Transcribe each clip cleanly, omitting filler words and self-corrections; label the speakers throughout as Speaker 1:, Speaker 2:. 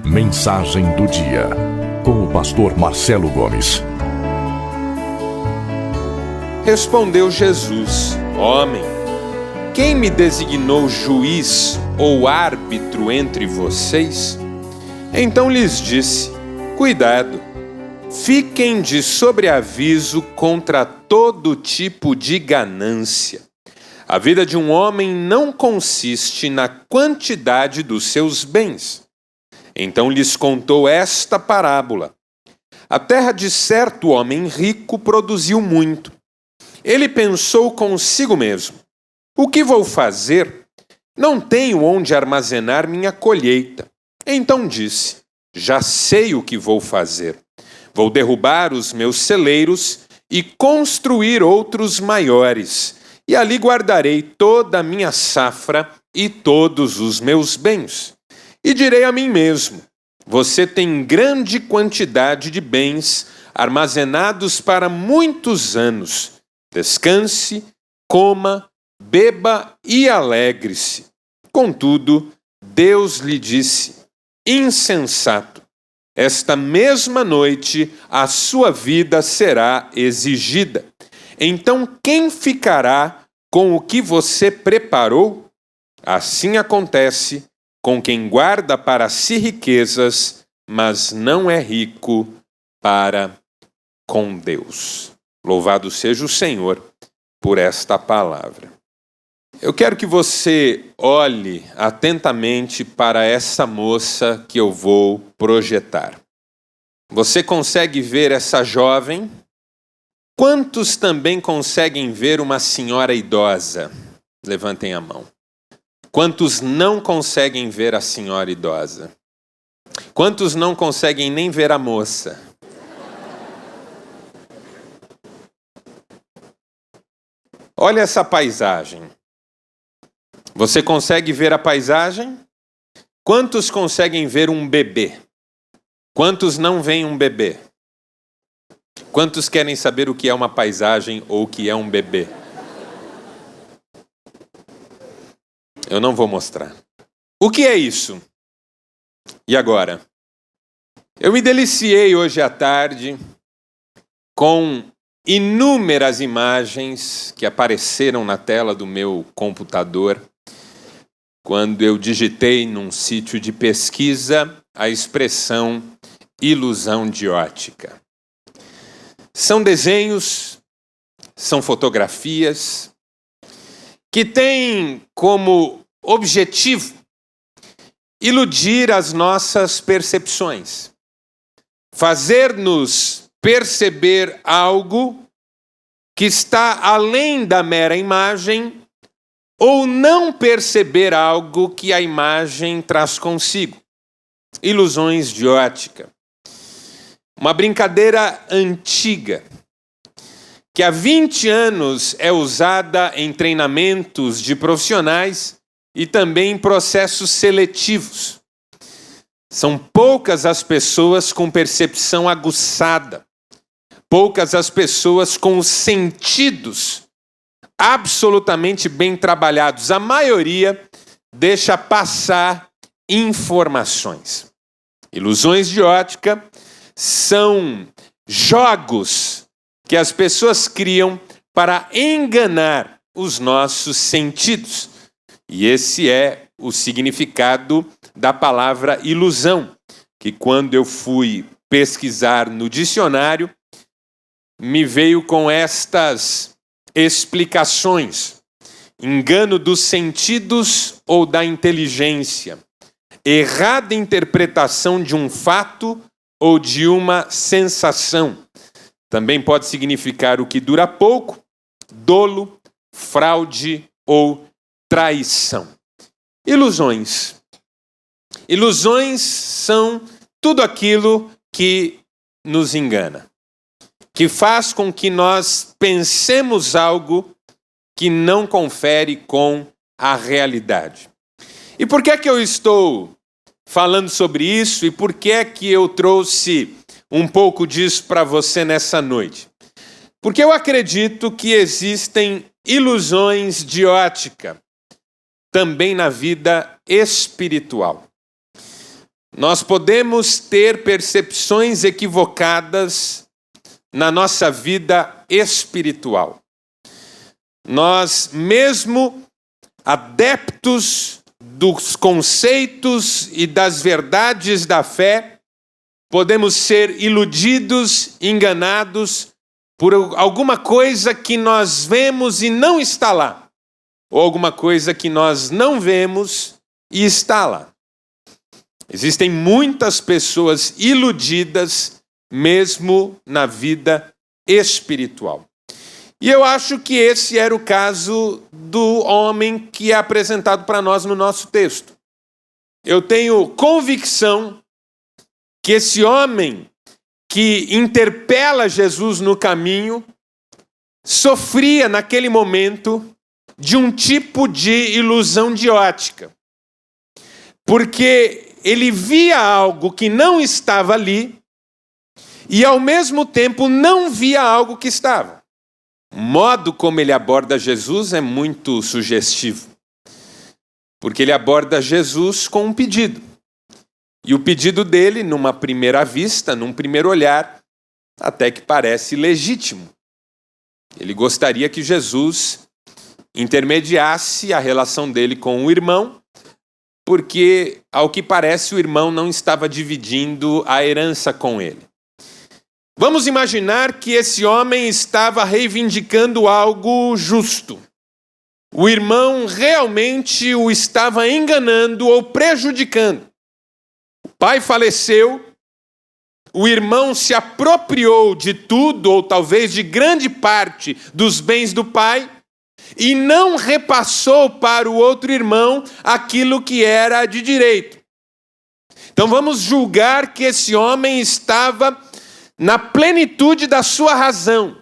Speaker 1: Mensagem do dia, com o pastor Marcelo Gomes.
Speaker 2: Respondeu Jesus: Homem, quem me designou juiz ou árbitro entre vocês? Então lhes disse: Cuidado, fiquem de sobreaviso contra todo tipo de ganância. A vida de um homem não consiste na quantidade dos seus bens. Então lhes contou esta parábola. A terra de certo homem rico produziu muito. Ele pensou consigo mesmo: o que vou fazer? Não tenho onde armazenar minha colheita. Então disse: já sei o que vou fazer. Vou derrubar os meus celeiros e construir outros maiores. E ali guardarei toda a minha safra e todos os meus bens. E direi a mim mesmo: você tem grande quantidade de bens armazenados para muitos anos. Descanse, coma, beba e alegre-se. Contudo, Deus lhe disse: insensato, esta mesma noite a sua vida será exigida. Então quem ficará com o que você preparou? Assim acontece com quem guarda para si riquezas, mas não é rico para com Deus. Louvado seja o Senhor por esta palavra. Eu quero que você olhe atentamente para essa moça que eu vou projetar. Você consegue ver essa jovem? Quantos também conseguem ver uma senhora idosa? Levantem a mão. Quantos não conseguem ver a senhora idosa? Quantos não conseguem nem ver a moça? Olha essa paisagem. Você consegue ver a paisagem? Quantos conseguem ver um bebê? Quantos não veem um bebê? Quantos querem saber o que é uma paisagem ou o que é um bebê? Eu não vou mostrar. O que é isso? E agora? Eu me deliciei hoje à tarde com inúmeras imagens que apareceram na tela do meu computador quando eu digitei num sítio de pesquisa a expressão ilusão de ótica. São desenhos, são fotografias que têm como objetivo iludir as nossas percepções, fazer-nos perceber algo que está além da mera imagem ou não perceber algo que a imagem traz consigo. Ilusões de ótica. Uma brincadeira antiga, que há 20 anos é usada em treinamentos de profissionais e também em processos seletivos. São poucas as pessoas com percepção aguçada, poucas as pessoas com os sentidos absolutamente bem trabalhados. A maioria deixa passar informações. Ilusões de ótica são jogos que as pessoas criam para enganar os nossos sentidos. E esse é o significado da palavra ilusão, que quando eu fui pesquisar no dicionário, me veio com estas explicações: engano dos sentidos ou da inteligência, errada interpretação de um fato ou de uma sensação. Também pode significar o que dura pouco, dolo, fraude ou traição. Ilusões. Ilusões são tudo aquilo que nos engana, que faz com que nós pensemos algo que não confere com a realidade. E por que é que eu estou falando sobre isso e por que é que eu trouxe um pouco disso para você nessa noite? Porque eu acredito que existem ilusões de ótica também na vida espiritual. Nós podemos ter percepções equivocadas na nossa vida espiritual. Nós, mesmo adeptos dos conceitos e das verdades da fé, podemos ser iludidos, enganados por alguma coisa que nós vemos e não está lá, ou alguma coisa que nós não vemos e está lá. Existem muitas pessoas iludidas, mesmo na vida espiritual. E eu acho que esse era o caso do homem que é apresentado para nós no nosso texto. Eu tenho convicção que esse homem que interpela Jesus no caminho sofria naquele momento de um tipo de ilusão de ótica. Porque ele via algo que não estava ali e, ao mesmo tempo, não via algo que estava. O modo como ele aborda Jesus é muito sugestivo, porque ele aborda Jesus com um pedido. E o pedido dele, numa primeira vista, num primeiro olhar, até que parece legítimo. Ele gostaria que Jesus intermediasse a relação dele com o irmão, porque, ao que parece, o irmão não estava dividindo a herança com ele. Vamos imaginar que esse homem estava reivindicando algo justo. O irmão realmente o estava enganando ou prejudicando. O pai faleceu, o irmão se apropriou de tudo, ou talvez de grande parte dos bens do pai, e não repassou para o outro irmão aquilo que era de direito. Então vamos julgar que esse homem estava na plenitude da sua razão,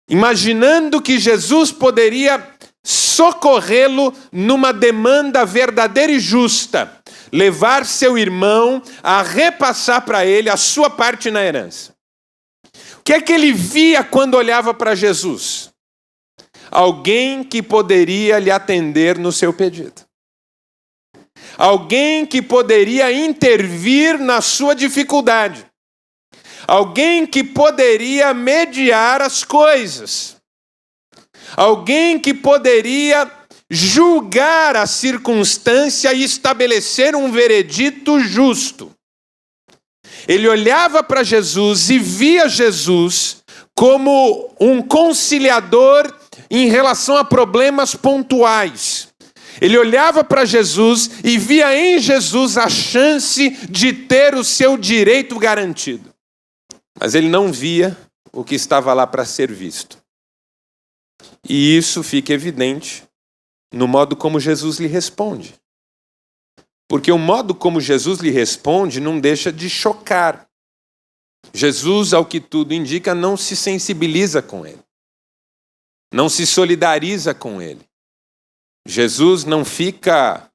Speaker 2: imaginando que Jesus poderia socorrê-lo numa demanda verdadeira e justa, levar seu irmão a repassar para ele a sua parte na herança. O que é que ele via quando olhava para Jesus? Alguém que poderia lhe atender no seu pedido. Alguém que poderia intervir na sua dificuldade. Alguém que poderia mediar as coisas. Alguém que poderia julgar a circunstância e estabelecer um veredito justo. Ele olhava para Jesus e via Jesus como um conciliador em relação a problemas pontuais. Ele olhava para Jesus e via em Jesus a chance de ter o seu direito garantido. Mas ele não via o que estava lá para ser visto. E isso fica evidente no modo como Jesus lhe responde. Porque o modo como Jesus lhe responde não deixa de chocar. Jesus, ao que tudo indica, não se sensibiliza com ele. Não se solidariza com ele. Jesus não fica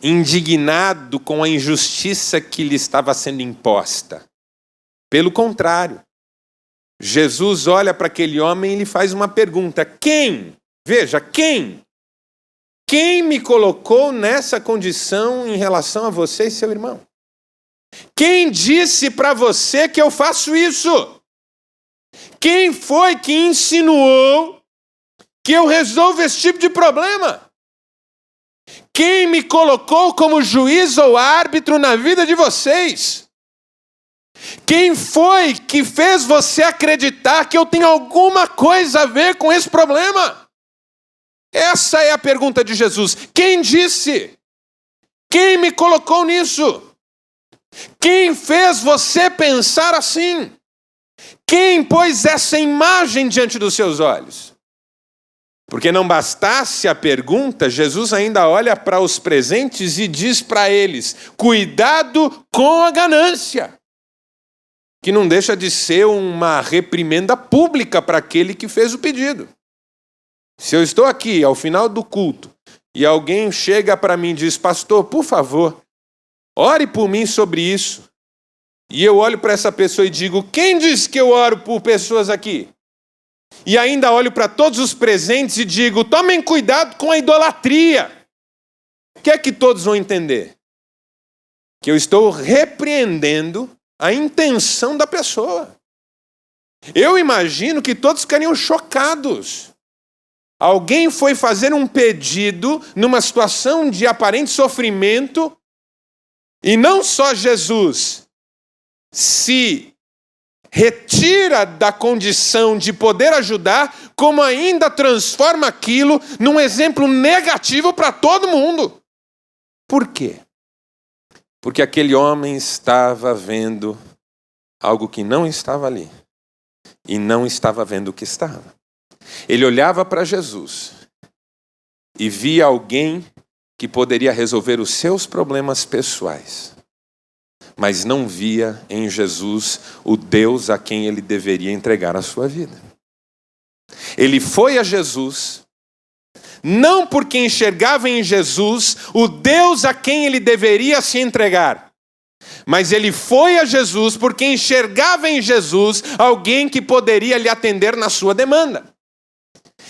Speaker 2: indignado com a injustiça que lhe estava sendo imposta. Pelo contrário, Jesus olha para aquele homem e lhe faz uma pergunta. Quem? Veja, quem? Quem me colocou nessa condição em relação a você e seu irmão? Quem disse para você que eu faço isso? Quem foi que insinuou que eu resolvo esse tipo de problema? Quem me colocou como juiz ou árbitro na vida de vocês? Quem foi que fez você acreditar que eu tenho alguma coisa a ver com esse problema? Essa é a pergunta de Jesus. Quem disse? Quem me colocou nisso? Quem fez você pensar assim? Quem pôs essa imagem diante dos seus olhos? Porque não bastasse a pergunta, Jesus ainda olha para os presentes e diz para eles: cuidado com a ganância. Que não deixa de ser uma reprimenda pública para aquele que fez o pedido. Se eu estou aqui ao final do culto e alguém chega para mim e diz: pastor, por favor, ore por mim sobre isso. E eu olho para essa pessoa e digo: quem disse que eu oro por pessoas aqui? E ainda olho para todos os presentes e digo: tomem cuidado com a idolatria. O que é que todos vão entender? que eu estou repreendendo a intenção da pessoa. Eu imagino que todos ficariam chocados. Alguém foi fazer um pedido numa situação de aparente sofrimento e não só Jesus se retira da condição de poder ajudar, como ainda transforma aquilo num exemplo negativo para todo mundo. Por quê? Porque aquele homem estava vendo algo que não estava ali e não estava vendo o que estava. Ele olhava para Jesus e via alguém que poderia resolver os seus problemas pessoais, mas não via em Jesus o Deus a quem ele deveria entregar a sua vida. Ele foi a Jesus, não porque enxergava em Jesus o Deus a quem ele deveria se entregar, mas ele foi a Jesus porque enxergava em Jesus alguém que poderia lhe atender na sua demanda.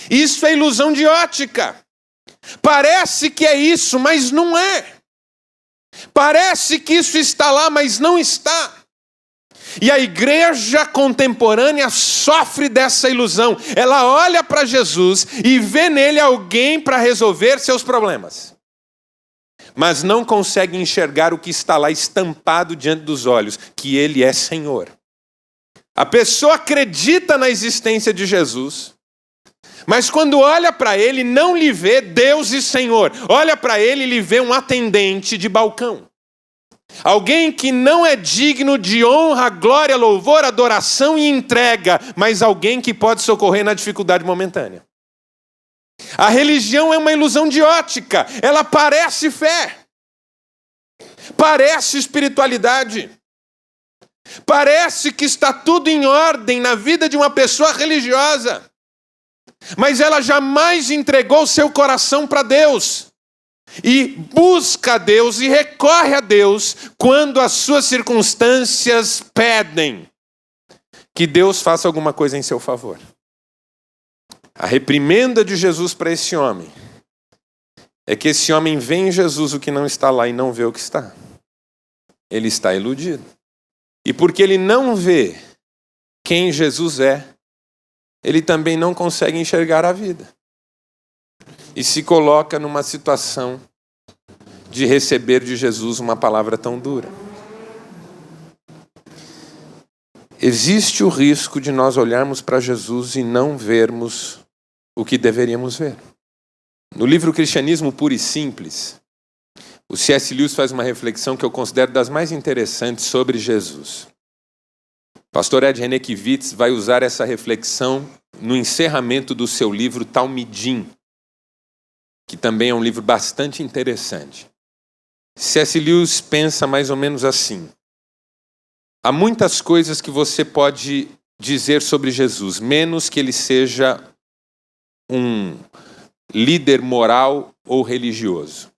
Speaker 2: Isso é ilusão de ótica. Parece que é isso, mas não é. Parece que isso está lá, mas não está. E a igreja contemporânea sofre dessa ilusão. Ela olha para Jesus e vê nele alguém para resolver seus problemas, mas não consegue enxergar o que está lá estampado diante dos olhos, que ele é Senhor. A pessoa acredita na existência de Jesus, mas quando olha para ele, não lhe vê Deus e Senhor. Olha para ele e lhe vê um atendente de balcão. Alguém que não é digno de honra, glória, louvor, adoração e entrega, mas alguém que pode socorrer na dificuldade momentânea. A religião é uma ilusão de ótica. Ela parece fé, parece espiritualidade, parece que está tudo em ordem na vida de uma pessoa religiosa, mas ela jamais entregou seu coração para Deus e busca a Deus e recorre a Deus quando as suas circunstâncias pedem que Deus faça alguma coisa em seu favor. A reprimenda de Jesus para esse homem é que esse homem vê em Jesus o que não está lá e não vê o que está. Ele está iludido. E porque ele não vê quem Jesus é, ele também não consegue enxergar a vida. E se coloca numa situação de receber de Jesus uma palavra tão dura. Existe o risco de nós olharmos para Jesus e não vermos o que deveríamos ver. No livro Cristianismo Puro e Simples, o C.S. Lewis faz uma reflexão que eu considero das mais interessantes sobre Jesus. O pastor Ed Renekiewicz vai usar essa reflexão no encerramento do seu livro Talmidim, que também é um livro bastante interessante. C.S. Lewis pensa mais ou menos assim: há muitas coisas que você pode dizer sobre Jesus, menos que ele seja um líder moral ou religioso.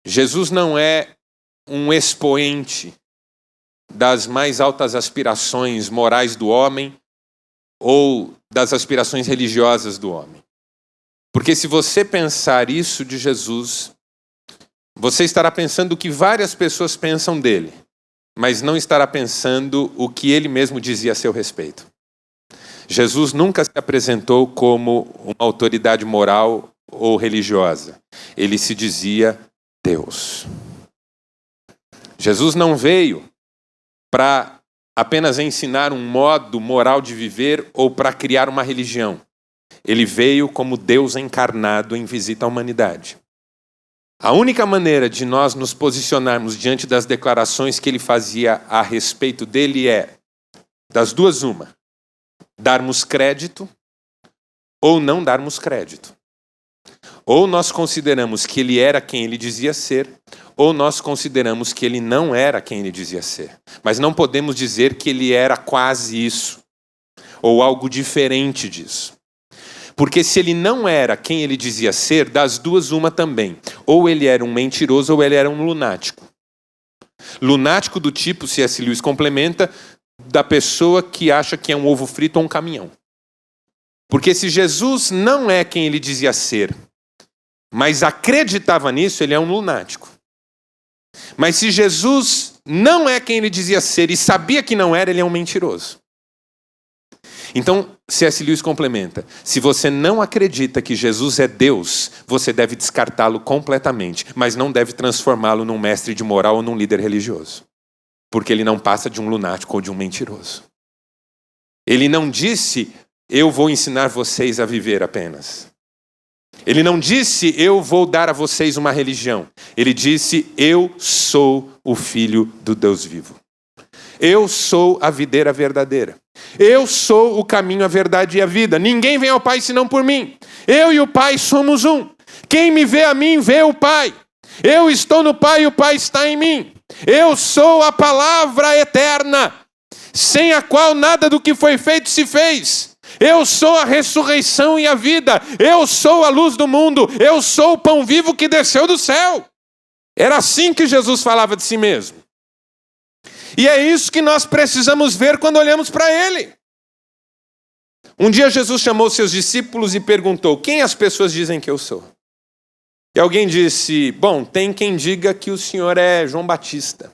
Speaker 2: Jesus não é um expoente das mais altas aspirações morais do homem ou das aspirações religiosas do homem. Porque se você pensar isso de Jesus, você estará pensando o que várias pessoas pensam dele, mas não estará pensando o que ele mesmo dizia a seu respeito. Jesus nunca se apresentou como uma autoridade moral ou religiosa. Ele se dizia Deus. Jesus não veio para apenas ensinar um modo moral de viver ou para criar uma religião. Ele veio como Deus encarnado em visita à humanidade. A única maneira de nós nos posicionarmos diante das declarações que ele fazia a respeito dele é, das duas uma, darmos crédito ou não darmos crédito. Ou nós consideramos que ele era quem ele dizia ser, ou nós consideramos que ele não era quem ele dizia ser. Mas não podemos dizer que ele era quase isso, ou algo diferente disso. Porque se ele não era quem ele dizia ser, das duas uma também. Ou ele era um mentiroso ou ele era um lunático. Lunático do tipo, C.S. Lewis complementa, da pessoa que acha que é um ovo frito ou um caminhão. Porque se Jesus não é quem ele dizia ser, mas acreditava nisso, ele é um lunático. Mas se Jesus não é quem ele dizia ser e sabia que não era, ele é um mentiroso. Então, C.S. Lewis complementa: se você não acredita que Jesus é Deus, você deve descartá-lo completamente, mas não deve transformá-lo num mestre de moral ou num líder religioso. Porque ele não passa de um lunático ou de um mentiroso. Ele não disse, eu vou ensinar vocês a viver apenas. Ele não disse, eu vou dar a vocês uma religião. Ele disse, eu sou o Filho do Deus vivo. Eu sou a videira verdadeira. Eu sou o caminho, a verdade e a vida. Ninguém vem ao Pai senão por mim. Eu e o Pai somos um. Quem me vê a mim, vê o Pai. Eu estou no Pai e o Pai está em mim. Eu sou a palavra eterna, sem a qual nada do que foi feito se fez. Eu sou a ressurreição e a vida. Eu sou a luz do mundo. Eu sou o pão vivo que desceu do céu. Era assim que Jesus falava de si mesmo. E é isso que nós precisamos ver quando olhamos para ele. Um dia Jesus chamou seus discípulos e perguntou, quem as pessoas dizem que eu sou? E alguém disse, bom, tem quem diga que o Senhor é João Batista.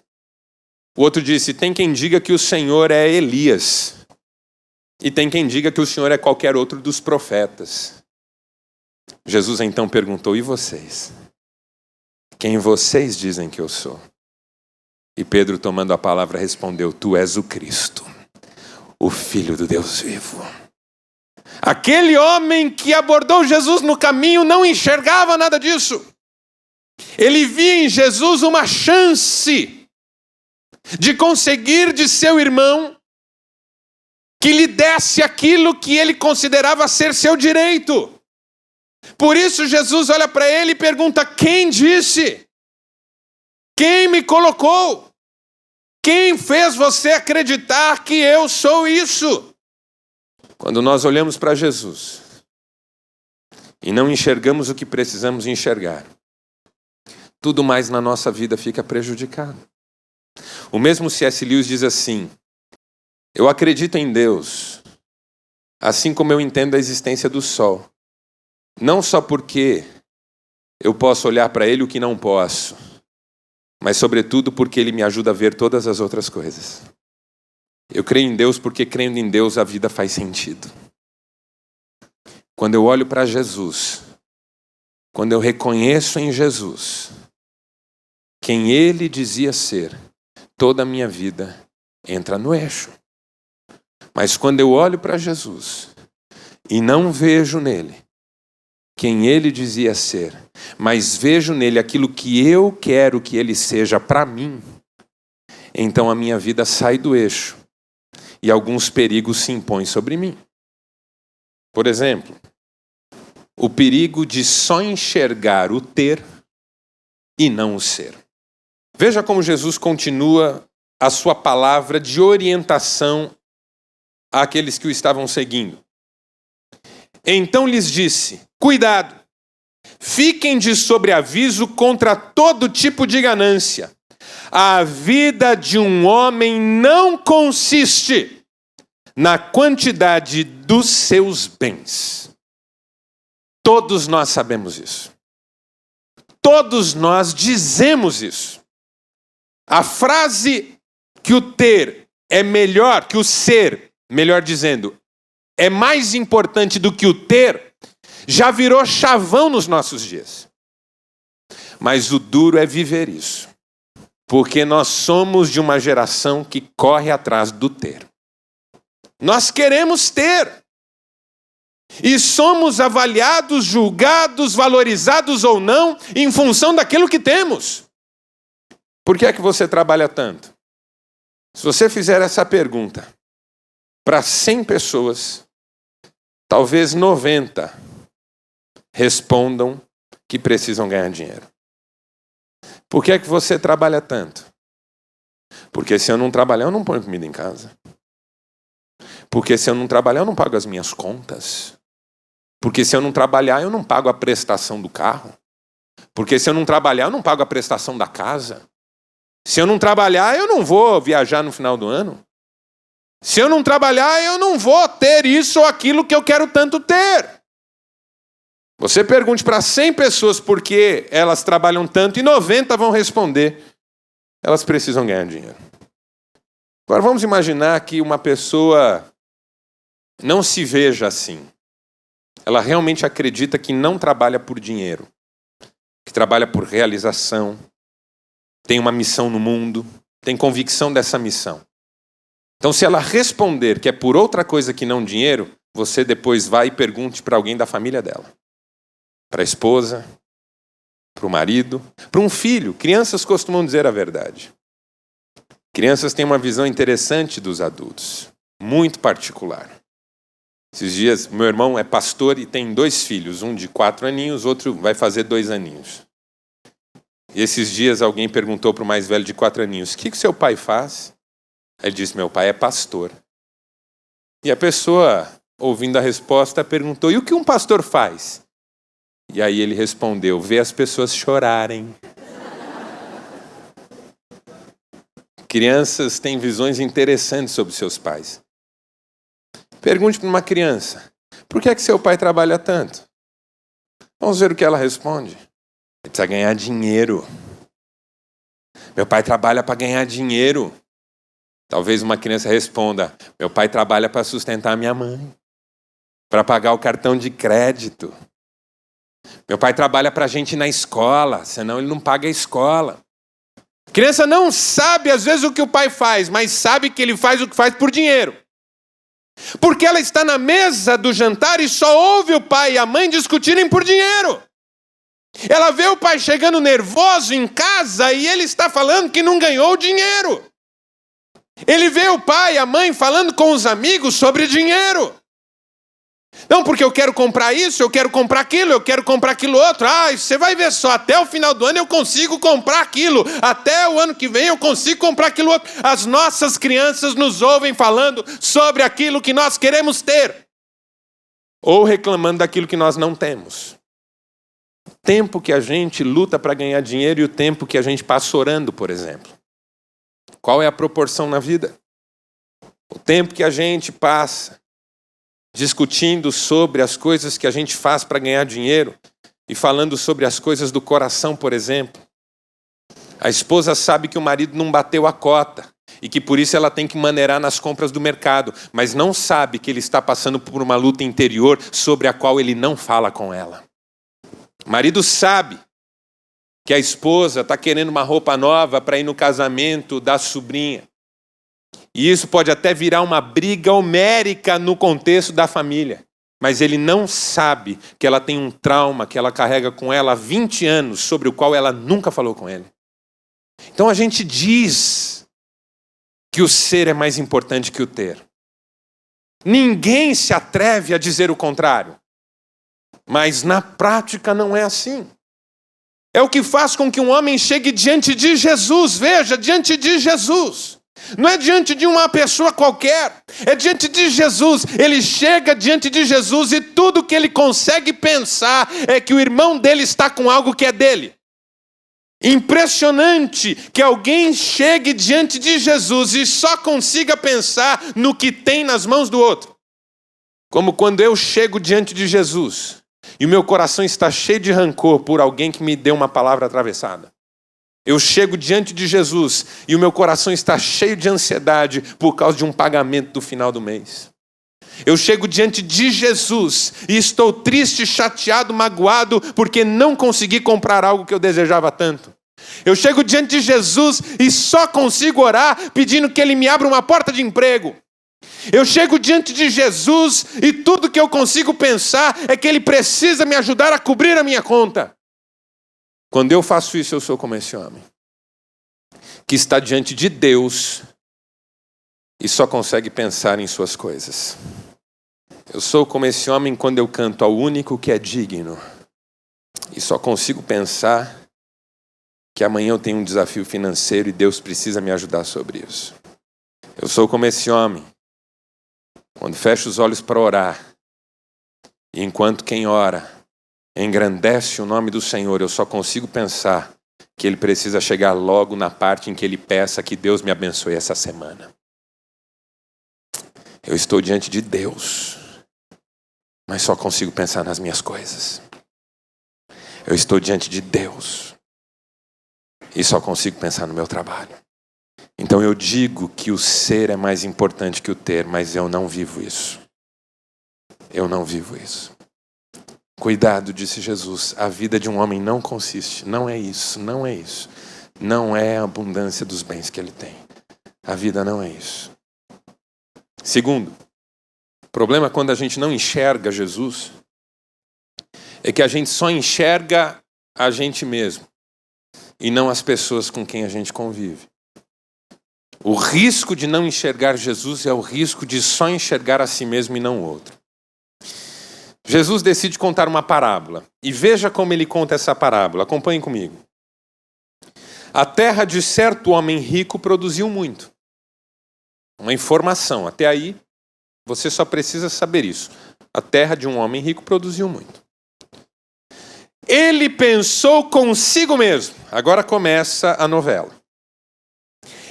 Speaker 2: O outro disse, tem quem diga que o Senhor é Elias. E tem quem diga que o Senhor é qualquer outro dos profetas. Jesus então perguntou, e vocês? Quem vocês dizem que eu sou? E Pedro, tomando a palavra, respondeu, tu és o Cristo, o Filho do Deus vivo. Aquele homem que abordou Jesus no caminho não enxergava nada disso. Ele via em Jesus uma chance de conseguir de seu irmão que lhe desse aquilo que ele considerava ser seu direito. Por isso Jesus olha para ele e pergunta, quem disse? Quem me colocou? Quem fez você acreditar que eu sou isso? Quando nós olhamos para Jesus e não enxergamos o que precisamos enxergar, tudo mais na nossa vida fica prejudicado. O mesmo C.S. Lewis diz assim, eu acredito em Deus, assim como eu entendo a existência do sol. Não só porque eu posso olhar para ele o que não posso, mas sobretudo porque ele me ajuda a ver todas as outras coisas. Eu creio em Deus porque crendo em Deus a vida faz sentido. Quando eu olho para Jesus, quando eu reconheço em Jesus quem ele dizia ser, toda a minha vida entra no eixo. Mas quando eu olho para Jesus e não vejo nele quem ele dizia ser, mas vejo nele aquilo que eu quero que ele seja para mim, então a minha vida sai do eixo e alguns perigos se impõem sobre mim. Por exemplo, o perigo de só enxergar o ter e não o ser. Veja como Jesus continua a sua palavra de orientação àqueles que o estavam seguindo. Então lhes disse, cuidado, fiquem de sobreaviso contra todo tipo de ganância. A vida de um homem não consiste na quantidade dos seus bens. Todos nós sabemos isso. Todos nós dizemos isso. A frase que o ter é melhor, que o ser, melhor dizendo, é mais importante do que o ter, já virou chavão nos nossos dias. Mas o duro é viver isso. Porque nós somos de uma geração que corre atrás do ter. Nós queremos ter. E somos avaliados, julgados, valorizados ou não, em função daquilo que temos. Por que é que você trabalha tanto? Se você fizer essa pergunta para 100 pessoas, talvez 90 respondam que precisam ganhar dinheiro. Por que é que você trabalha tanto? Porque se eu não trabalhar, eu não ponho comida em casa. Porque se eu não trabalhar, eu não pago as minhas contas. Porque se eu não trabalhar, eu não pago a prestação do carro. Porque se eu não trabalhar, eu não pago a prestação da casa. Se eu não trabalhar, eu não vou viajar no final do ano. Se eu não trabalhar, eu não vou ter isso ou aquilo que eu quero tanto ter. Você pergunte para 100 pessoas por que elas trabalham tanto e 90 vão responder elas precisam ganhar dinheiro. Agora vamos imaginar que uma pessoa não se veja assim. Ela realmente acredita que não trabalha por dinheiro, que trabalha por realização, tem uma missão no mundo, tem convicção dessa missão. Então, se ela responder que é por outra coisa que não dinheiro, você depois vai e pergunte para alguém da família dela. Para a esposa, para o marido, para um filho. Crianças costumam dizer a verdade. Crianças têm uma visão interessante dos adultos, muito particular. Esses dias, meu irmão é pastor e tem 2 filhos, um de 4 aninhos, outro vai fazer 2 aninhos. E esses dias alguém perguntou para o mais velho de 4 aninhos, o que seu pai faz? Ele disse, meu pai é pastor. E a pessoa, ouvindo a resposta, perguntou, e o que um pastor faz? E aí ele respondeu, vê as pessoas chorarem. Crianças têm visões interessantes sobre seus pais. Pergunte para uma criança, por que é que seu pai trabalha tanto? Vamos ver o que ela responde. Ele precisa ganhar dinheiro. Meu pai trabalha para ganhar dinheiro. Talvez uma criança responda, meu pai trabalha para sustentar minha mãe, para pagar o cartão de crédito. Meu pai trabalha para a gente ir na escola, senão ele não paga a escola. A criança não sabe às vezes o que o pai faz, mas sabe que ele faz o que faz por dinheiro. Porque ela está na mesa do jantar e só ouve o pai e a mãe discutirem por dinheiro. Ela vê o pai chegando nervoso em casa e ele está falando que não ganhou dinheiro. Ele vê o pai e a mãe falando com os amigos sobre dinheiro. Não, porque eu quero comprar isso, eu quero comprar aquilo, eu quero comprar aquilo outro. Você vai ver só, até o final do ano eu consigo comprar aquilo. Até o ano que vem eu consigo comprar aquilo outro. As nossas crianças nos ouvem falando sobre aquilo que nós queremos ter. Ou reclamando daquilo que nós não temos. O tempo que a gente luta para ganhar dinheiro e o tempo que a gente passa orando, por exemplo. Qual é a proporção na vida? O tempo que a gente passa discutindo sobre as coisas que a gente faz para ganhar dinheiro e falando sobre as coisas do coração, por exemplo. A esposa sabe que o marido não bateu a cota e que por isso ela tem que maneirar nas compras do mercado, mas não sabe que ele está passando por uma luta interior sobre a qual ele não fala com ela. O marido sabe que a esposa está querendo uma roupa nova para ir no casamento da sobrinha. E isso pode até virar uma briga homérica no contexto da família. Mas ele não sabe que ela tem um trauma que ela carrega com ela há 20 anos, sobre o qual ela nunca falou com ele. Então a gente diz que o ser é mais importante que o ter. Ninguém se atreve a dizer o contrário. Mas na prática não é assim. É o que faz com que um homem chegue diante de Jesus. Veja, diante de Jesus. Não é diante de uma pessoa qualquer. É diante de Jesus. Ele chega diante de Jesus e tudo que ele consegue pensar é que o irmão dele está com algo que é dele. Impressionante que alguém chegue diante de Jesus e só consiga pensar no que tem nas mãos do outro. Como quando eu chego diante de Jesus e o meu coração está cheio de rancor por alguém que me deu uma palavra atravessada. Eu chego diante de Jesus e o meu coração está cheio de ansiedade por causa de um pagamento do final do mês. Eu chego diante de Jesus e estou triste, chateado, magoado porque não consegui comprar algo que eu desejava tanto. Eu chego diante de Jesus e só consigo orar pedindo que Ele me abra uma porta de emprego. Eu chego diante de Jesus e tudo que eu consigo pensar é que Ele precisa me ajudar a cobrir a minha conta. Quando eu faço isso, eu sou como esse homem, que está diante de Deus e só consegue pensar em suas coisas. Eu sou como esse homem quando eu canto ao único que é digno e só consigo pensar que amanhã eu tenho um desafio financeiro e Deus precisa me ajudar sobre isso. Eu sou como esse homem quando fecho os olhos para orar e enquanto quem ora engrandece o nome do Senhor, eu só consigo pensar que Ele precisa chegar logo na parte em que Ele peça que Deus me abençoe essa semana. Eu estou diante de Deus, mas só consigo pensar nas minhas coisas. Eu estou diante de Deus, e só consigo pensar no meu trabalho. Então eu digo que o ser é mais importante que o ter, mas eu não vivo isso. Eu não vivo isso. Cuidado, disse Jesus, a vida de um homem não consiste, não é isso, não é isso. Não é a abundância dos bens que ele tem. A vida não é isso. Segundo, o problema quando a gente não enxerga Jesus é que a gente só enxerga a gente mesmo e não as pessoas com quem a gente convive. O risco de não enxergar Jesus é o risco de só enxergar a si mesmo e não o outro. Jesus decide contar uma parábola. E veja como ele conta essa parábola. Acompanhem comigo. A terra de certo homem rico produziu muito. Uma informação. Até aí, você só precisa saber isso. A terra de um homem rico produziu muito. Ele pensou consigo mesmo. Agora começa a novela.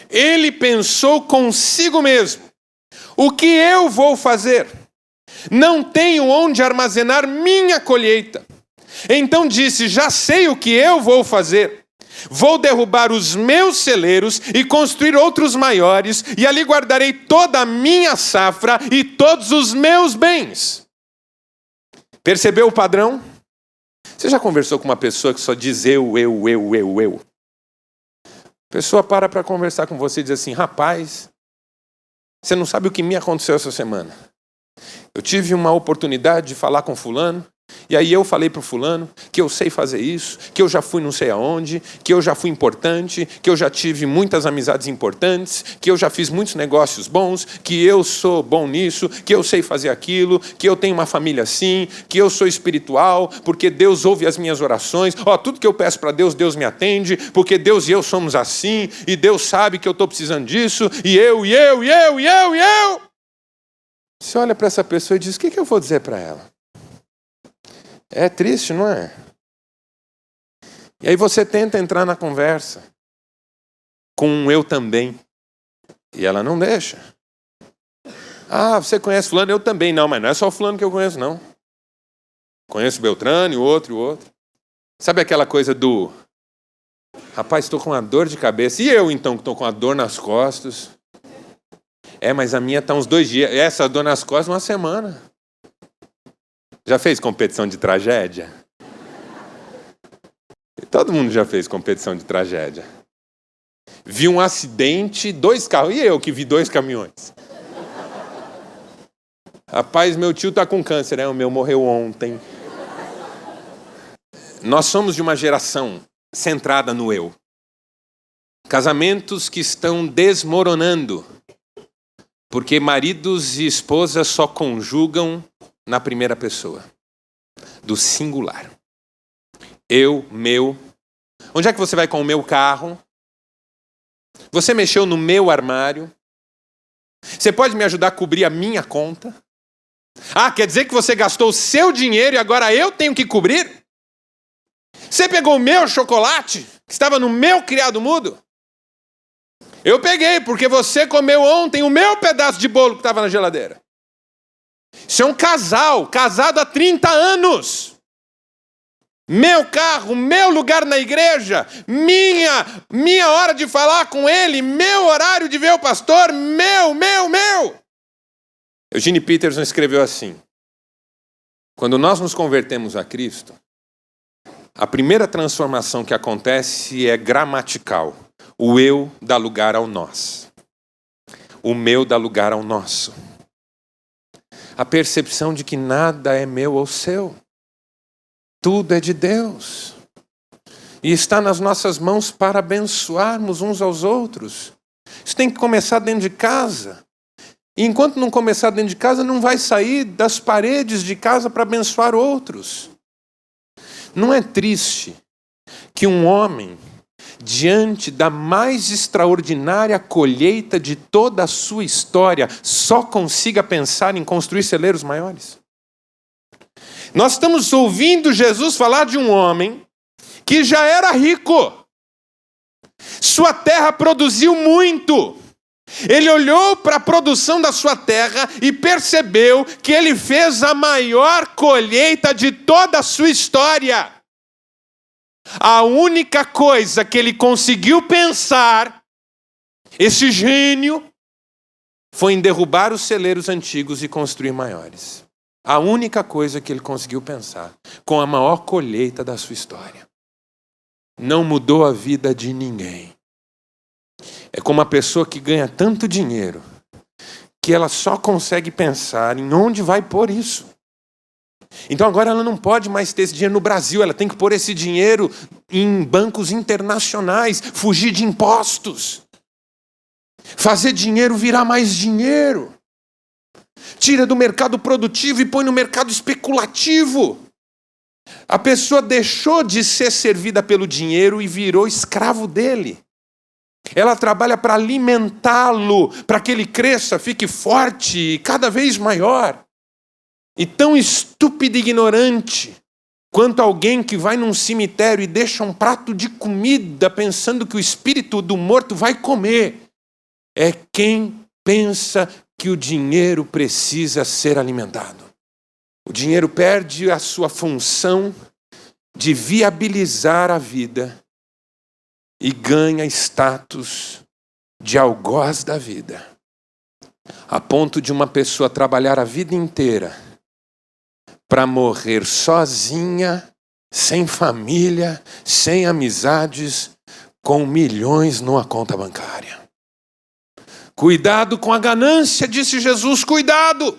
Speaker 2: Ele pensou consigo mesmo. O que eu vou fazer? Não tenho onde armazenar minha colheita. Então disse, já sei o que eu vou fazer. Vou derrubar os meus celeiros e construir outros maiores, e ali guardarei toda a minha safra e todos os meus bens. Percebeu o padrão? Você já conversou com uma pessoa que só diz eu? A pessoa para conversar com você e diz assim, rapaz, você não sabe o que me aconteceu essa semana. Eu tive uma oportunidade de falar com fulano, e aí eu falei para o fulano que eu sei fazer isso, que eu já fui não sei aonde, que eu já fui importante, que eu já tive muitas amizades importantes, que eu já fiz muitos negócios bons, que eu sou bom nisso, que eu sei fazer aquilo, que eu tenho uma família assim, que eu sou espiritual, porque Deus ouve as minhas orações. Tudo que eu peço para Deus, Deus me atende, porque Deus e eu somos assim, e Deus sabe que eu estou precisando disso, e eu. Você olha para essa pessoa e diz, o que eu vou dizer para ela? É triste, não é? E aí você tenta entrar na conversa com um eu também. E ela não deixa. Você conhece fulano? Eu também. Não, mas não é só o fulano que eu conheço, não. Conheço o Beltrano e o outro. Sabe aquela coisa do... Rapaz, estou com uma dor de cabeça. E eu, então, que estou com uma dor nas costas? Mas a minha está uns 2 dias. Essa dor nas costas, 1 semana. Já fez competição de tragédia? Todo mundo já fez competição de tragédia. Vi um acidente, 2 carros. E eu que vi 2 caminhões. Rapaz, meu tio está com câncer. O meu morreu ontem. Nós somos de uma geração centrada no eu. Casamentos que estão desmoronando. Porque maridos e esposas só conjugam na primeira pessoa, do singular. Eu, meu. Onde é que você vai com o meu carro? Você mexeu no meu armário? Você pode me ajudar a cobrir a minha conta? Quer dizer que você gastou o seu dinheiro e agora eu tenho que cobrir? Você pegou o meu chocolate, que estava no meu criado mudo? Eu peguei, porque você comeu ontem o meu pedaço de bolo que estava na geladeira. Isso é um casal, casado há 30 anos. Meu carro, meu lugar na igreja, minha hora de falar com ele, meu horário de ver o pastor, meu. Eugene Peterson escreveu assim: quando nós nos convertemos a Cristo, a primeira transformação que acontece é gramatical. O eu dá lugar ao nós. O meu dá lugar ao nosso. A percepção de que nada é meu ou seu. Tudo é de Deus. E está nas nossas mãos para abençoarmos uns aos outros. Isso tem que começar dentro de casa. E enquanto não começar dentro de casa, não vai sair das paredes de casa para abençoar outros. Não é triste que um homem, diante da mais extraordinária colheita de toda a sua história, só consiga pensar em construir celeiros maiores? Nós estamos ouvindo Jesus falar de um homem que já era rico. Sua terra produziu muito. Ele olhou para a produção da sua terra e percebeu que ele fez a maior colheita de toda a sua história. A única coisa que ele conseguiu pensar, esse gênio, foi em derrubar os celeiros antigos e construir maiores. A única coisa que ele conseguiu pensar, com a maior colheita da sua história. Não mudou a vida de ninguém. É como uma pessoa que ganha tanto dinheiro que ela só consegue pensar em onde vai pôr isso. Então agora ela não pode mais ter esse dinheiro no Brasil, ela tem que pôr esse dinheiro em bancos internacionais, fugir de impostos, fazer dinheiro virar mais dinheiro. Tira do mercado produtivo e põe no mercado especulativo. A pessoa deixou de ser servida pelo dinheiro e virou escravo dele. Ela trabalha para alimentá-lo, para que ele cresça, fique forte e cada vez maior. E tão estúpido e ignorante quanto alguém que vai num cemitério e deixa um prato de comida pensando que o espírito do morto vai comer. É quem pensa que o dinheiro precisa ser alimentado. O dinheiro perde a sua função de viabilizar a vida e ganha status de algoz da vida, a ponto de uma pessoa trabalhar a vida inteira para morrer sozinha, sem família, sem amizades, com milhões numa conta bancária. Cuidado com a ganância, disse Jesus, cuidado!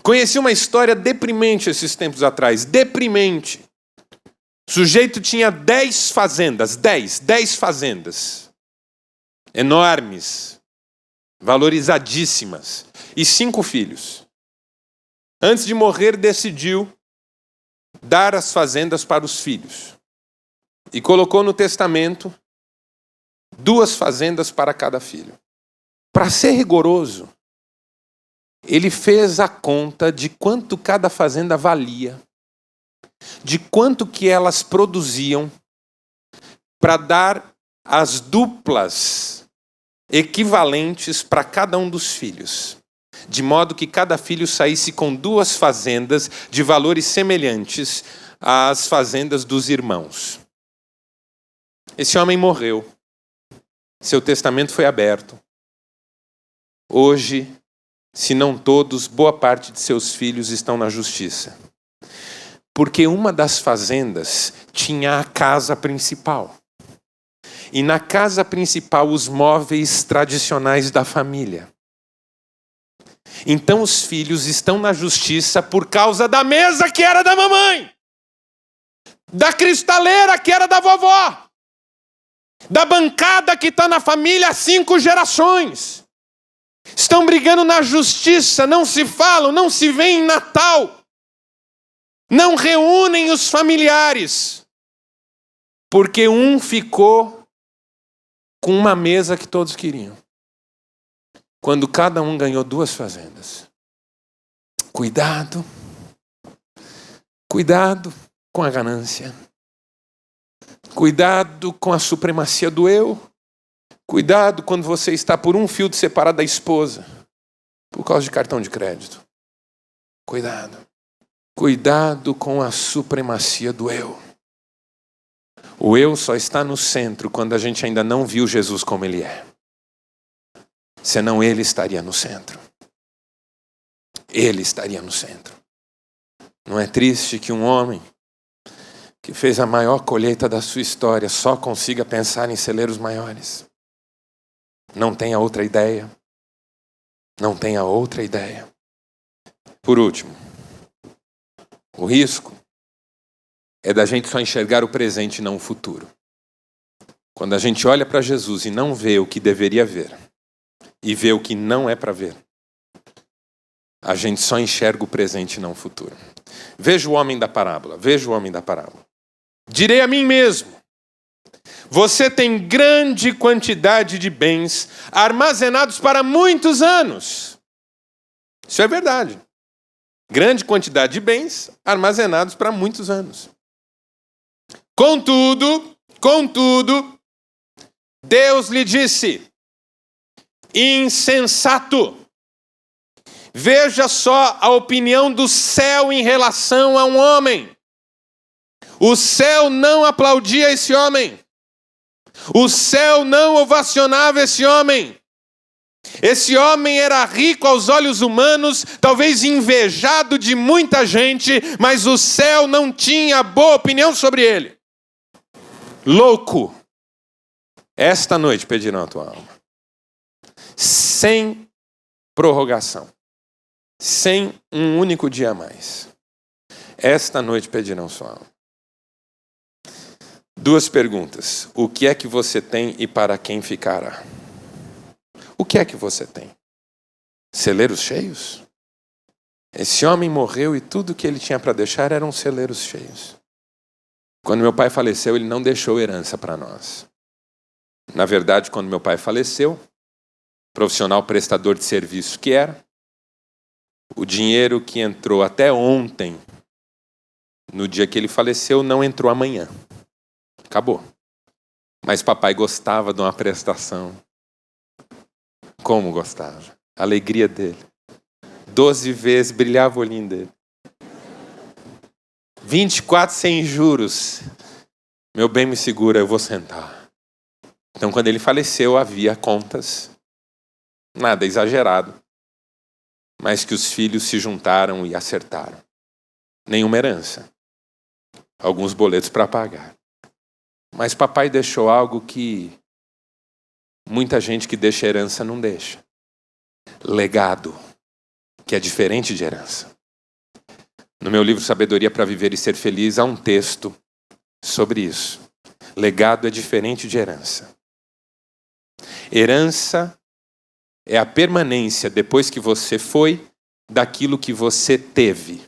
Speaker 2: Conheci uma história deprimente esses tempos atrás, deprimente. O sujeito tinha 10 fazendas, 10 fazendas, enormes, valorizadíssimas, e 5 filhos. Antes de morrer, decidiu dar as fazendas para os filhos. E colocou no testamento 2 fazendas para cada filho. Para ser rigoroso, ele fez a conta de quanto cada fazenda valia, de quanto que elas produziam, para dar as duplas equivalentes para cada um dos filhos. De modo que cada filho saísse com 2 fazendas de valores semelhantes às fazendas dos irmãos. Esse homem morreu. Seu testamento foi aberto. Hoje, se não todos, boa parte de seus filhos estão na justiça. Porque uma das fazendas tinha a casa principal. E na casa principal, os móveis tradicionais da família. Então os filhos estão na justiça por causa da mesa que era da mamãe, da cristaleira que era da vovó, da bancada que está na família há 5 gerações. Estão brigando na justiça, não se falam, não se veem em Natal, não reúnem os familiares, porque um ficou com uma mesa que todos queriam, quando cada um ganhou 2 fazendas. Cuidado com a ganância. Cuidado com a supremacia do eu. Cuidado quando você está por um fio de separar da esposa, por causa de cartão de crédito. Cuidado com a supremacia do eu. O eu só está no centro quando a gente ainda não viu Jesus como ele é. Senão ele estaria no centro. Ele estaria no centro. Não é triste que um homem que fez a maior colheita da sua história só consiga pensar em celeiros maiores? Não tenha outra ideia. Não tenha outra ideia. Por último, o risco é da gente só enxergar o presente e não o futuro. Quando a gente olha para Jesus e não vê o que deveria ver, e vê o que não é para ver, a gente só enxerga o presente e não o futuro. Veja o homem da parábola. Direi a mim mesmo: você tem grande quantidade de bens armazenados para muitos anos. Isso é verdade. Grande quantidade de bens armazenados para muitos anos. Contudo, Deus lhe disse: insensato, veja só a opinião do céu em relação a um homem. O céu não aplaudia esse homem. O céu não ovacionava esse homem. Esse homem era rico aos olhos humanos, talvez invejado de muita gente, mas o céu não tinha boa opinião sobre ele. Louco. Esta noite pedirão a tua alma. Sem prorrogação. Sem um único dia a mais. Esta noite pedirão sua alma. 2 perguntas. O que é que você tem e para quem ficará? O que é que você tem? Celeiros cheios? Esse homem morreu e tudo que ele tinha para deixar eram celeiros cheios. Quando meu pai faleceu, ele não deixou herança para nós. Na verdade, quando meu pai faleceu, profissional prestador de serviço que era, o dinheiro que entrou até ontem, no dia que ele faleceu, não entrou amanhã. Acabou. Mas papai gostava de uma prestação. Como gostava. A alegria dele. 12 vezes brilhava o olhinho dele. 24 sem juros. Meu bem me segura, eu vou sentar. Então, quando ele faleceu, havia contas. Nada exagerado. Mas que os filhos se juntaram e acertaram. Nenhuma herança. Alguns boletos para pagar. Mas papai deixou algo que muita gente que deixa herança não deixa. Legado, que é diferente de herança. No meu livro Sabedoria para Viver e Ser Feliz, há um texto sobre isso. Legado é diferente de herança. Herança é a permanência, depois que você foi, daquilo que você teve.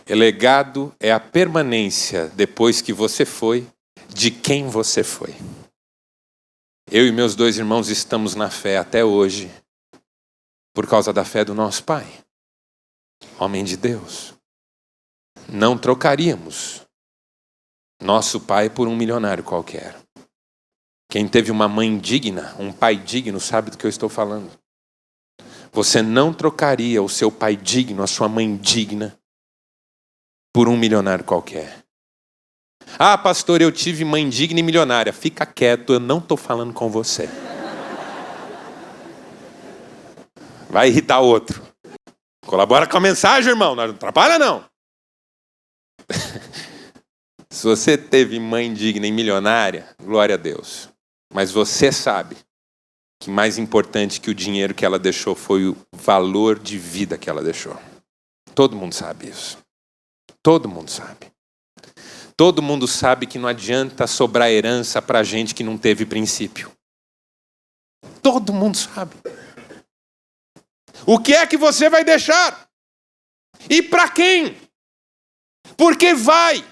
Speaker 2: E legado é a permanência, depois que você foi, de quem você foi. Eu e meus 2 irmãos estamos na fé até hoje, por causa da fé do nosso pai, homem de Deus. Não trocaríamos nosso pai por um milionário qualquer. Quem teve uma mãe digna, um pai digno, sabe do que eu estou falando. Você não trocaria o seu pai digno, a sua mãe digna, por um milionário qualquer. Ah, pastor, eu tive mãe digna e milionária. Fica quieto, eu não estou falando com você. Vai irritar outro. Colabora com a mensagem, irmão. Não atrapalha, não. Se você teve mãe digna e milionária, glória a Deus. Mas você sabe que mais importante que o dinheiro que ela deixou foi o valor de vida que ela deixou. Todo mundo sabe isso. Todo mundo sabe. Todo mundo sabe que não adianta sobrar herança para gente que não teve princípio. Todo mundo sabe. O que é que você vai deixar? E para quem? Porque vai.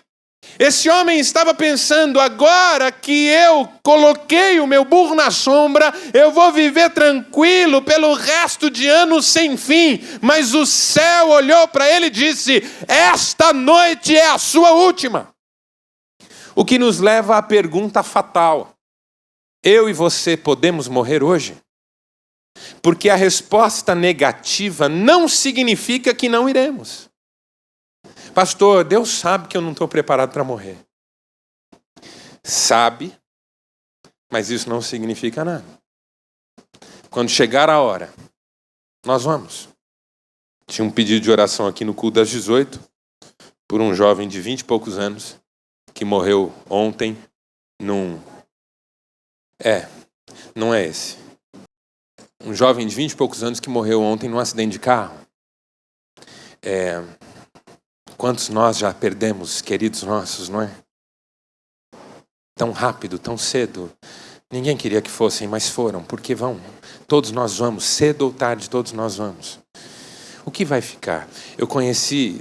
Speaker 2: Esse homem estava pensando, agora que eu coloquei o meu burro na sombra, eu vou viver tranquilo pelo resto de anos sem fim. Mas o céu olhou para ele e disse, esta noite é a sua última. O que nos leva à pergunta fatal. Eu e você podemos morrer hoje? Porque a resposta negativa não significa que não iremos. Pastor, Deus sabe que eu não estou preparado para morrer. Sabe, mas isso não significa nada. Quando chegar a hora, nós vamos. Tinha um pedido de oração aqui no culto das 18, por um jovem de 20 e poucos anos, que morreu ontem não é esse. Um jovem de 20 e poucos anos que morreu ontem num acidente de carro. Quantos nós já perdemos, queridos nossos, não é? Tão rápido, tão cedo. Ninguém queria que fossem, mas foram, porque vão. Todos nós vamos, cedo ou tarde, todos nós vamos. O que vai ficar? Eu conheci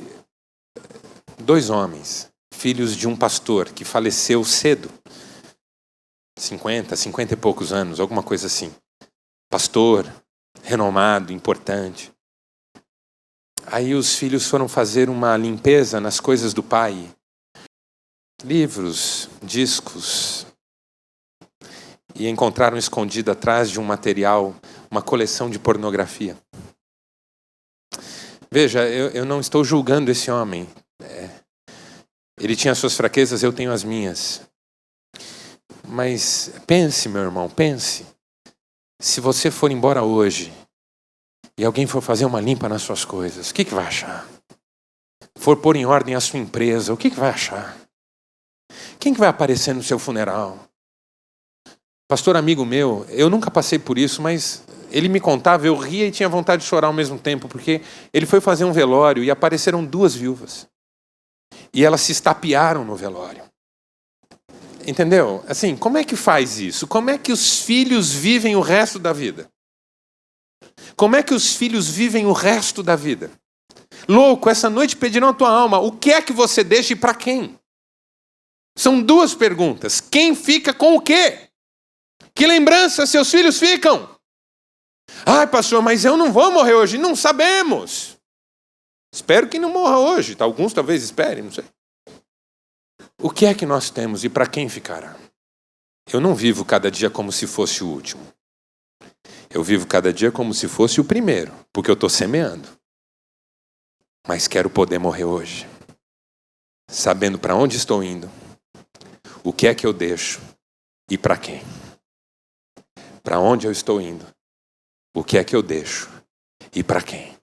Speaker 2: 2 homens, filhos de um pastor, que faleceu cedo. 50 e poucos anos, alguma coisa assim. Pastor, renomado, importante. Aí os filhos foram fazer uma limpeza nas coisas do pai. Livros, discos. E encontraram escondido atrás de um material, uma coleção de pornografia. Veja, eu não estou julgando esse homem. Ele tinha as suas fraquezas, eu tenho as minhas. Mas pense, meu irmão, pense. Se você for embora hoje e alguém for fazer uma limpa nas suas coisas, o que vai achar? For pôr em ordem a sua empresa, o que vai achar? Quem que vai aparecer no seu funeral? Pastor amigo meu, eu nunca passei por isso, mas ele me contava, eu ria e tinha vontade de chorar ao mesmo tempo, porque ele foi fazer um velório e apareceram 2 viúvas. E elas se estapearam no velório. Entendeu? Assim, como é que faz isso? Como é que os filhos vivem o resto da vida? Como é que os filhos vivem o resto da vida? Louco, essa noite pedirão a tua alma. O que é que você deixa e para quem? São 2 perguntas. Quem fica com o quê? Que lembrança seus filhos ficam? Ai, pastor, mas eu não vou morrer hoje. Não sabemos. Espero que não morra hoje. Alguns talvez esperem, não sei. O que é que nós temos e para quem ficará? Eu não vivo cada dia como se fosse o último. Eu vivo cada dia como se fosse o primeiro, porque eu estou semeando. Mas quero poder morrer hoje, sabendo para onde estou indo, o que é que eu deixo e para quem. Para onde eu estou indo, o que é que eu deixo e para quem.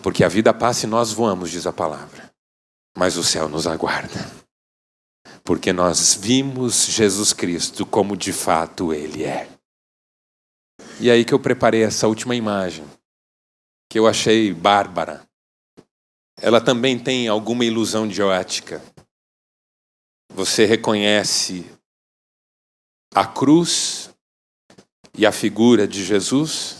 Speaker 2: Porque a vida passa e nós voamos, diz a palavra, mas o céu nos aguarda. Porque nós vimos Jesus Cristo como de fato Ele é. E aí que eu preparei essa última imagem, que eu achei bárbara. Ela também tem alguma ilusão de ótica. Você reconhece a cruz e a figura de Jesus,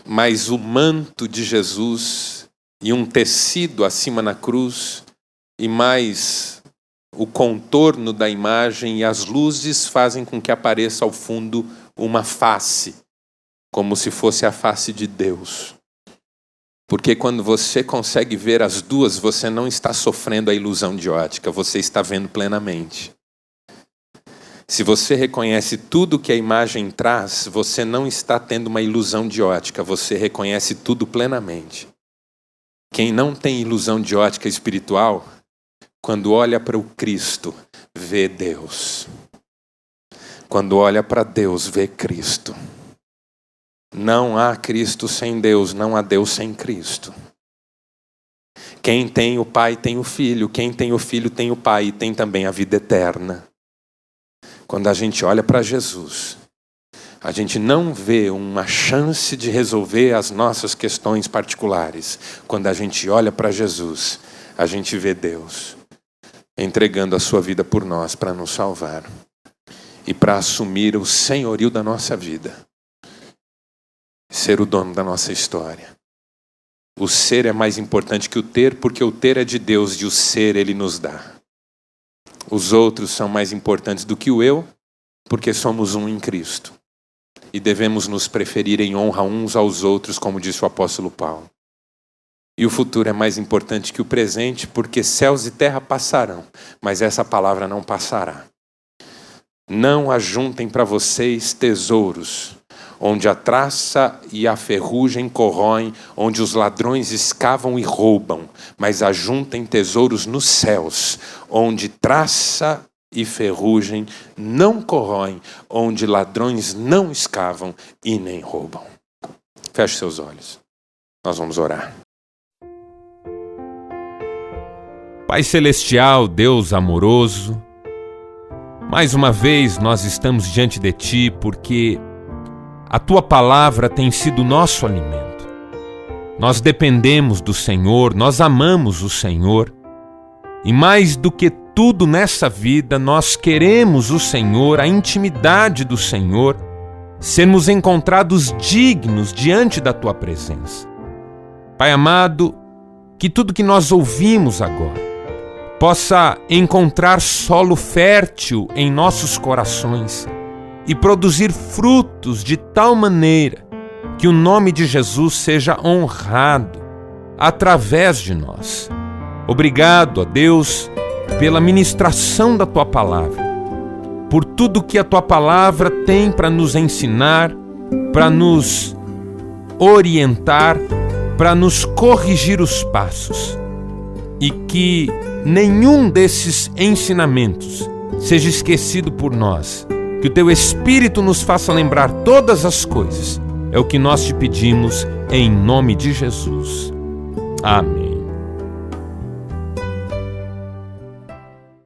Speaker 2: mas o manto de Jesus e um tecido acima na cruz e mais o contorno da imagem e as luzes fazem com que apareça ao fundo uma face, como se fosse a face de Deus. Porque quando você consegue ver as 2, você não está sofrendo a ilusão de ótica, você está vendo plenamente. Se você reconhece tudo que a imagem traz, você não está tendo uma ilusão de ótica, você reconhece tudo plenamente. Quem não tem ilusão de ótica espiritual, quando olha para o Cristo, vê Deus. Quando olha para Deus, vê Cristo. Não há Cristo sem Deus, não há Deus sem Cristo. Quem tem o Pai tem o Filho, quem tem o Filho tem o Pai e tem também a vida eterna. Quando a gente olha para Jesus, a gente não vê uma chance de resolver as nossas questões particulares. Quando a gente olha para Jesus, a gente vê Deus entregando a sua vida por nós para nos salvar e para assumir o senhorio da nossa vida, ser o dono da nossa história. O ser é mais importante que o ter, porque o ter é de Deus e o ser Ele nos dá. Os outros são mais importantes do que o eu, porque somos um em Cristo. E devemos nos preferir em honra uns aos outros, como disse o apóstolo Paulo. E o futuro é mais importante que o presente, porque céus e terra passarão, mas essa palavra não passará. Não ajuntem para vocês tesouros, onde a traça e a ferrugem corroem, onde os ladrões escavam e roubam, mas ajuntem tesouros nos céus, onde traça e ferrugem não corroem, onde ladrões não escavam e nem roubam. Feche seus olhos. Nós vamos orar. Pai Celestial, Deus amoroso, mais uma vez nós estamos diante de Ti porque a Tua palavra tem sido nosso alimento. Nós dependemos do Senhor, nós amamos o Senhor e mais do que tudo nessa vida nós queremos o Senhor, a intimidade do Senhor, sermos encontrados dignos diante da Tua presença. Pai amado, que tudo que nós ouvimos agora possa encontrar solo fértil em nossos corações e produzir frutos de tal maneira que o nome de Jesus seja honrado através de nós. Obrigado, ó Deus, pela ministração da Tua palavra, por tudo que a Tua palavra tem para nos ensinar, para nos orientar, para nos corrigir os passos, e que
Speaker 3: nenhum desses ensinamentos seja esquecido por nós. Que o Teu Espírito nos faça lembrar todas as coisas. É o que nós te pedimos em nome de Jesus. Amém.